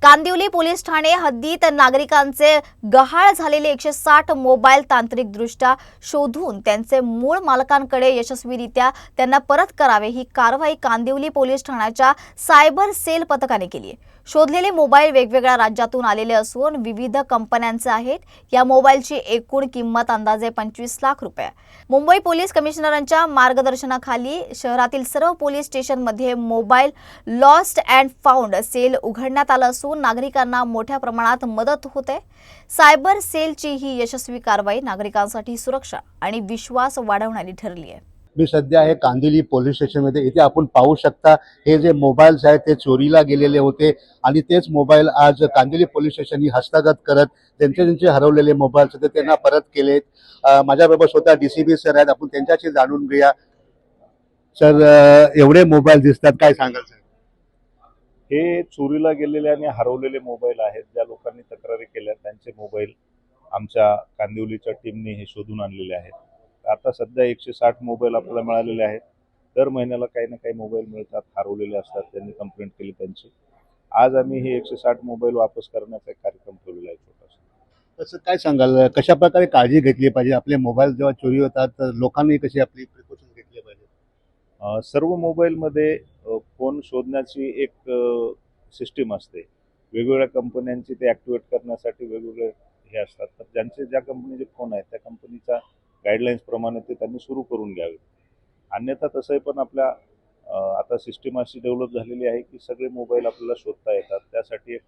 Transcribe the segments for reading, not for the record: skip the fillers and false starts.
Kandivali police Thane हद्दीत नागरिकांचे गहाळ झालेले 160 मोबाईल तांत्रिकदृष्ट्या शोधून त्यांचे मूळ मालकांकडे यशस्वीरित्या त्यांना परत करावे ही कारवाई कांदिवली पोलीस ठाण्याच्या सायबर सेल पथकाने केली आहे। शोधलेले मोबाईल वेगवेगळ्या राज्यातून आलेले असून विविध कंपन्यांचे आहेत। या मोबाईलची एकूण किंमत अंदाजे 25 लाख रुपये। मुंबई पोलीस कमिशनरांच्या मार्गदर्शनाखाली शहरातील सर्व पोलीस स्टेशनमध्ये mobile lost and found cell उघडण्यात आलं असून नागरिकांना मोठ्या प्रमाणात मदत होते। सायबर सेलची ही यशस्वी कारवाई नागरिकांसाठी सुरक्षा आणि विश्वास वाढवणारी ठरली आहे। मी सध्या आहे कांदिवली पोलीस स्टेशनमध्ये। इथे आपण पाहू शकता हे जे मोबाईल्स आहेत ते चोरीला गेलेले होते आणि तेच मोबाईल आज कांदिवली पोलीस स्टेशननी हस्तगत करत त्यांचे हरवलेले मोबाईल्स होते त्यांना परत केलेत। माझ्याबरोबर स्वतः डीसीपी सर आहेत, आपण त्यांच्याशी जाणून घेऊया। सर, एवढे मोबाईल दिसतात, काय सांगाल सर? हे चोरीला गेलेले आणि हरवलेले मोबाईल आहेत। ज्या लोकांनी तक्रारी केल्या त्यांचे मोबाईल आमच्या कांदिवलीच्या टीमने हे शोधून आणलेले आहेत। आता सध्या 160 मोबाईल आपल्याला मिळालेले आहेत। दर महिन्याला काही ना काही मोबाईल मिळतात, हरवलेले असतात, त्यांनी कंप्लेंट केली त्यांची। आज आम्ही हे 160 मोबाईल वापस करण्याचा एक कार्यक्रम ठेवलेला आहे छोटासा। तसं काय सांगाल, कशा प्रकारे काळजी घेतली पाहिजे? आपले मोबाईल जेव्हा चोरी होतात तर लोकांनी कशी आपली प्रिकॉशन घेतली पाहिजे? सर्व मोबाईलमध्ये फोन शोधण्याची एक सिस्टीम असते। वेगवेगळ्या कंपन्यांची ते ॲक्टिवेट करण्यासाठी वेगवेगळे हे असतात। तर ज्या कंपनीचे फोन आहेत त्या कंपनीच्या गाईडलाईन्स प्रमाणे ते त्यांनी सुरू करून घ्यावे। अन्यथा तसंही पण आपल्या आता सिस्टीम अशी डेव्हलप झालेली आहे की सगळे मोबाईल आपल्याला शोधता येतात। त्यासाठी एक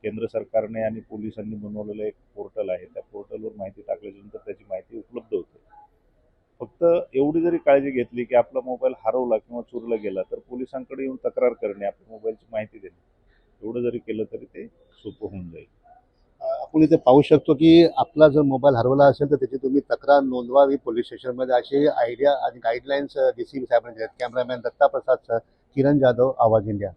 केंद्र सरकारने आणि पोलिसांनी बनवलेलं एक पोर्टल आहे। त्या पोर्टलवर माहिती टाकल्यानंतर त्याची माहिती उपलब्ध होते। फक्त एवढी जरी काळजी घेतली की आपला मोबाईल हरवला किंवा चोरीला गेला तर पोलिसांकडे येऊन तक्रार करणे, आपल्या मोबाईलची माहिती देणे, एवढं जरी केलं तरी ते सोपं होऊन जाईल। आपण इथे पाहू शकतो की आपला जर मोबाईल हरवला असेल तर त्याची तुम्ही तक्रार नोंदवावी पोलीस स्टेशनमध्ये, अशी आयडिया आणि गाईडलाईन्स डीसीपी साहेबांनी दिल्यात। कॅमेरामॅन दत्ता प्रसाद सर, किरण जाधव, आवाज इंडिया।